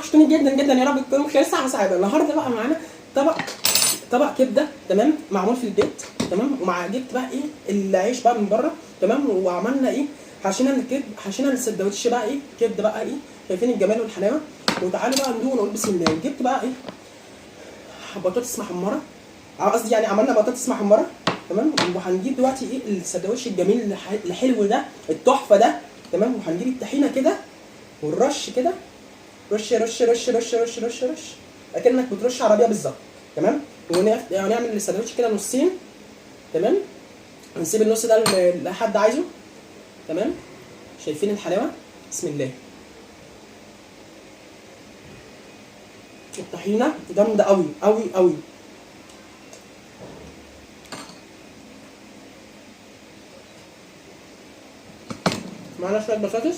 وحشتوني جدا جدا، يا رب تكونوا بخير صحه وسعاده. النهارده بقى معانا طبق كبده تمام، معمول في البيت تمام، ومع جبت بقى ايه العيش بقى من بره تمام، وعملنا ايه حشينا السندوتش بقى ايه كبده بقى ايه، شايفين الجمال والحلاوه. وتعالوا بقى ندوق ونقول بسم الله. جبت بقى ايه بطاطس محمره، قصدي يعني عملنا بطاطس محمره تمام، وهنجيب دلوقتي ايه السندوتش الجميل الحلو ده التحفه ده تمام، وهنجيب الطحينه كده والرش كده، رش رش رش رش رش رش رش اكنك بترش عربيه بالظبط تمام. ونعمل السندوتش كده نصين تمام، ونسيب النص ده لحد عايزه تمام. شايفين الحلاوه؟ بسم الله. الطحينه جامده قوي قوي قوي. معانا شويه بطاطس